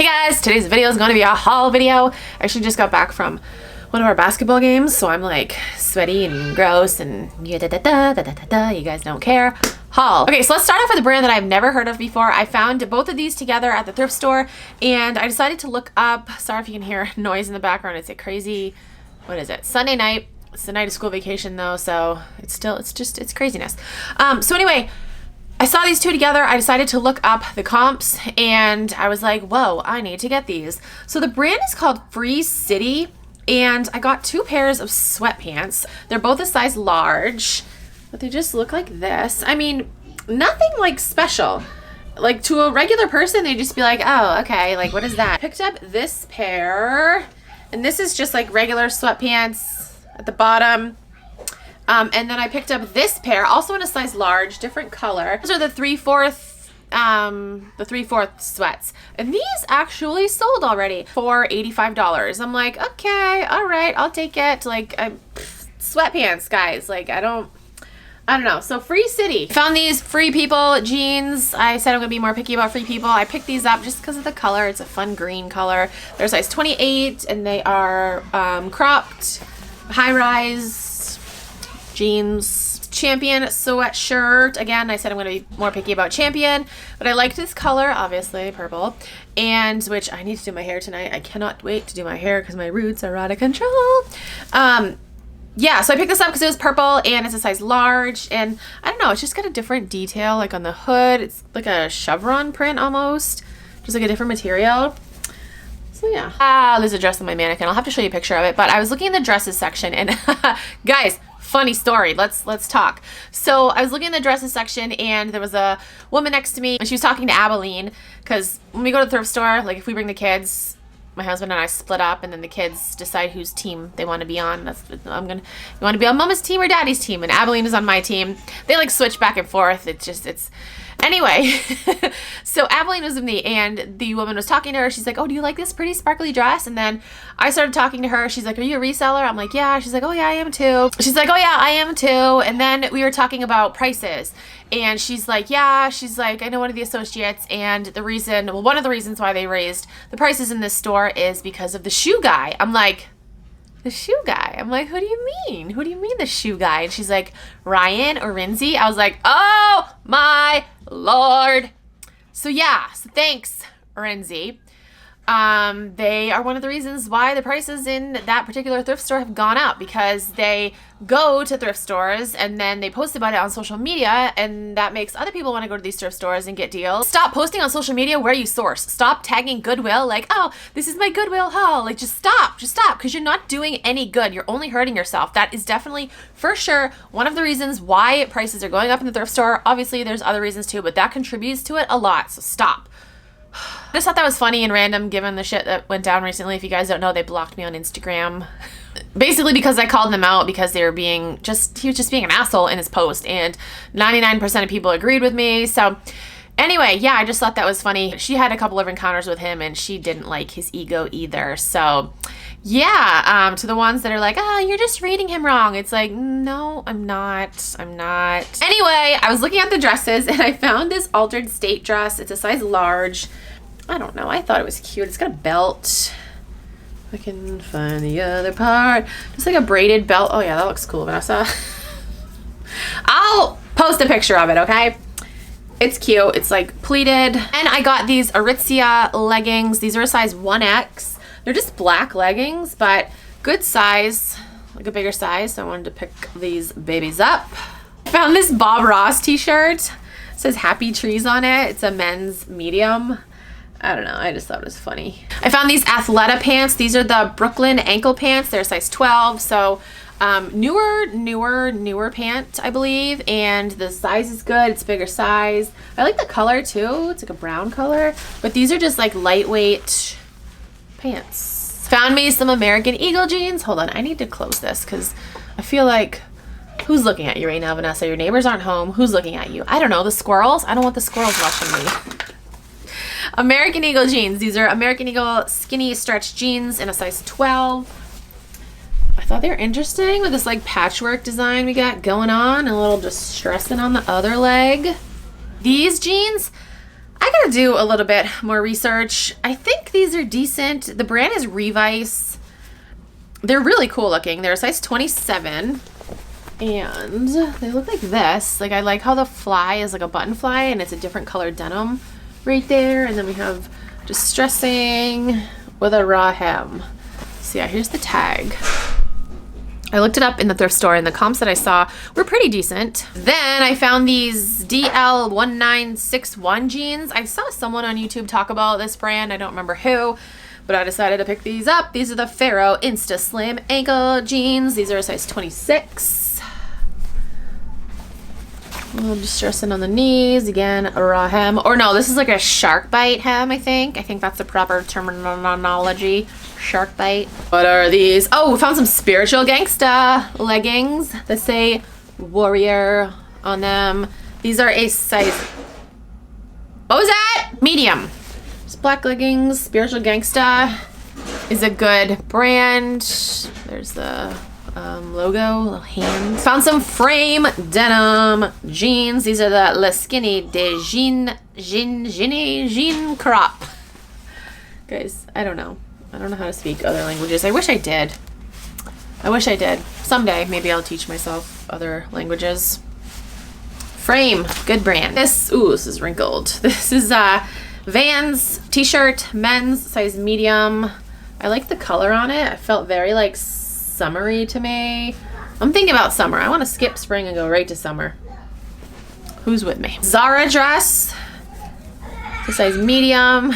Hey guys, today's video is going to be a haul video. I actually just got back from one of our basketball games, so I'm like sweaty and gross and you guys don't care. Haul. Okay, so let's start off with a brand that I've never heard of before. I found both of these together at the thrift store and I decided to look up, sorry if you can hear noise in the background, it's a crazy, what is it, Sunday night. It's the night of school vacation though, so it's craziness. So anyway, I saw these two together. I decided to look up the comps and I was like, whoa, I need to get these. So the brand is called Free City and I got two pairs of sweatpants. They're both a size large, but they just look like this. I mean, nothing like special. Like to a regular person, they'd just be like, oh, okay, like what is that? Picked up this pair and this is just like regular sweatpants at the bottom. And then I picked up this pair, also in a size large, different color. Those are the 3/4 sweats. And these actually sold already for $85. I'm like, okay, all right, I'll take it. Like, sweatpants, guys. Like, I don't know. So Free City. Found these Free People jeans. I said I'm gonna be more picky about Free People. I picked these up just because of the color. It's a fun green color. They're size 28 and they are cropped, high-rise jeans. Champion sweatshirt. Again, I said I'm going to be more picky about Champion, but I like this color, obviously, purple, and which I need to do my hair tonight. I cannot wait to do my hair because my roots are out of control. Yeah, so I picked this up because it was purple and it's a size large, and I don't know, it's just got a different detail, like on the hood. It's like a chevron print almost, just like a different material. So yeah. There's a dress on my mannequin. I'll have to show you a picture of it, but I was looking in the dresses section and guys, funny story. Let's talk. So I was looking in the dresses section and there was a woman next to me and she was talking to Abilene because when we go to the thrift store, like if we bring the kids, my husband and I split up and then the kids decide whose team they want to be on. You want to be on Mama's team or Daddy's team, and Abilene is on my team. They like switch back and forth. Anyway, so Abilene was with me and the woman was talking to her. She's like, oh, do you like this pretty sparkly dress? And then I started talking to her. She's like, are you a reseller? I'm like, yeah. She's like, oh yeah, I am too. She's like, oh yeah, I am too. And then we were talking about prices and she's like, yeah, she's like, I know one of the associates and one of the reasons why they raised the prices in this store is because of the shoe guy. I'm like, the shoe guy? I'm like, who do you mean? Who do you mean the shoe guy? And she's like, Ryan or Rinzi? I was like, oh my Lord. So yeah, so thanks, Rinzi. They are one of the reasons why the prices in that particular thrift store have gone up, because they go to thrift stores and then they post about it on social media, and that makes other people want to go to these thrift stores and get deals. Stop posting on social media where you source. Stop tagging Goodwill like, oh, this is my Goodwill haul. Like, just stop, because you're not doing any good. You're only hurting yourself. That is definitely, for sure, one of the reasons why prices are going up in the thrift store. Obviously, there's other reasons too, but that contributes to it a lot, so stop. I just thought that was funny and random given the shit that went down recently. If you guys don't know, they blocked me on Instagram. Basically because I called them out because he was just being an asshole in his post, and 99% of people agreed with me. So anyway, yeah, I just thought that was funny. She had a couple of encounters with him and she didn't like his ego either. So yeah, to the ones that are like, oh, you're just reading him wrong. It's like, no, I'm not. Anyway, I was looking at the dresses and I found this Altered State dress. It's a size large. I don't know. I thought it was cute. It's got a belt. I can find the other part. Just like a braided belt. Oh yeah, that looks cool, Vanessa. I'll post a picture of it, okay? It's cute. It's like pleated. And I got these Aritzia leggings. These are a size 1X. They're just black leggings, but good size, like a bigger size. So I wanted to pick these babies up. I found this Bob Ross t-shirt. It says Happy Trees on it. It's a men's medium. I don't know. I just thought it was funny. I found these Athleta pants. These are the Brooklyn ankle pants. They're size 12. So newer pant, I believe. And the size is good. It's a bigger size. I like the color too. It's like a brown color. But these are just like lightweight pants. Found me some American Eagle jeans. Hold on, I need to close this because I feel like, who's looking at you right now, Vanessa? Your neighbors aren't home. Who's looking at you? I don't know, the squirrels? I don't want the squirrels watching me. American Eagle jeans. These are American Eagle skinny stretch jeans in a size 12. I thought they were interesting with this like patchwork design we got going on, and a little distressing on the other leg. These jeans, I gotta do a little bit more research. I think these are decent. The brand is Revice. They're really cool looking. They're a size 27 and they look like this. Like I like how the fly is like a button fly and it's a different colored denim right there. And then we have distressing with a raw hem. So yeah, here's the tag. I looked it up in the thrift store and the comps that I saw were pretty decent. Then I found these DL1961 jeans. I saw someone on YouTube talk about this brand. I don't remember who, but I decided to pick these up. These are the Pharaoh Insta Slim ankle jeans. These are a size 26. A little distressing on the knees. Again, a raw hem. Or no, this is like a shark bite hem, I think. I think that's the proper terminology. Shark bite. What are these? Oh, we found some spiritual gangsta leggings that say warrior on them. These are a size, what was that? Medium. Just black leggings. Spiritual gangsta is a good brand. There's the logo, little hands. Found some frame denim jeans. These are the Le Skinny de Jean crop. Guys, I don't know. I don't know how to speak other languages. I wish I did. I wish I did. Someday, maybe I'll teach myself other languages. Frame, good brand. This is wrinkled. This is Vans t-shirt, men's, size medium. I like the color on it. It felt very like summery to me. I'm thinking about summer. I want to skip spring and go right to summer. Who's with me? Zara dress, the size medium.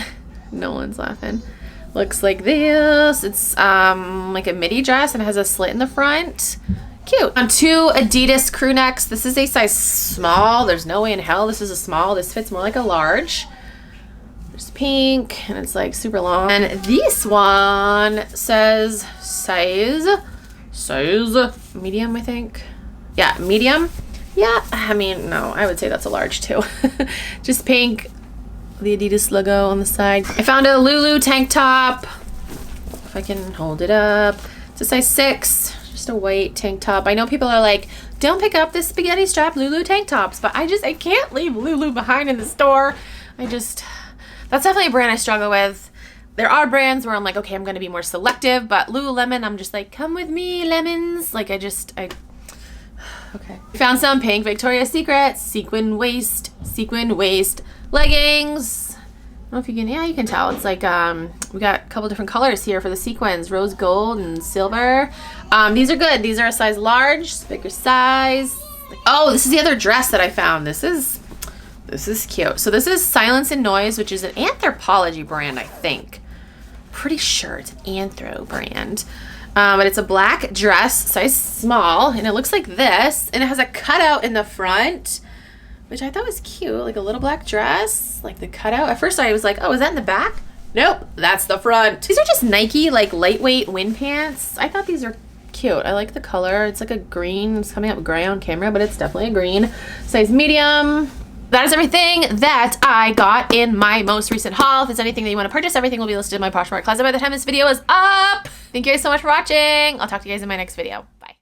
No one's laughing. Looks like this. It's like a midi dress and it has a slit in the front. Cute. On two Adidas crew necks. This is a size small. There's no way in hell this is a small. This fits more like a large. There's pink and it's like super long. And this one says size medium, I think. Yeah, medium. Yeah, I mean, no, I would say that's a large too. Just pink. The Adidas logo on the side. I found a Lulu tank top. If I can hold it up. It's a size 6. Just a white tank top. I know people are like, don't pick up this spaghetti strap Lulu tank tops, but I can't leave Lulu behind in the store. That's definitely a brand I struggle with. There are brands where I'm like, okay, I'm gonna be more selective, but Lululemon, I'm just like, come with me, lemons. Like okay. Found some pink Victoria's Secret sequin waist leggings. I don't know if you can, yeah, you can tell. It's like, we got a couple different colors here for the sequins, rose gold and silver. These are good. These are a size large, bigger size. Oh, this is the other dress that I found. This is cute. So this is Silence and Noise, which is an Anthropologie brand, I think. Pretty sure it's an Anthro brand. But it's a black dress, size small, and it looks like this, and it has a cutout in the front, which I thought was cute, like a little black dress, like the cutout. At first I was like, oh, is that in the back? Nope, that's the front. These are just Nike, like lightweight wind pants. I thought these are cute. I like the color. It's like a green. It's coming up gray on camera, but it's definitely a green. Size medium. That is everything that I got in my most recent haul. If there's anything that you want to purchase, everything will be listed in my Poshmark closet by the time this video is up. Thank you guys so much for watching. I'll talk to you guys in my next video. Bye.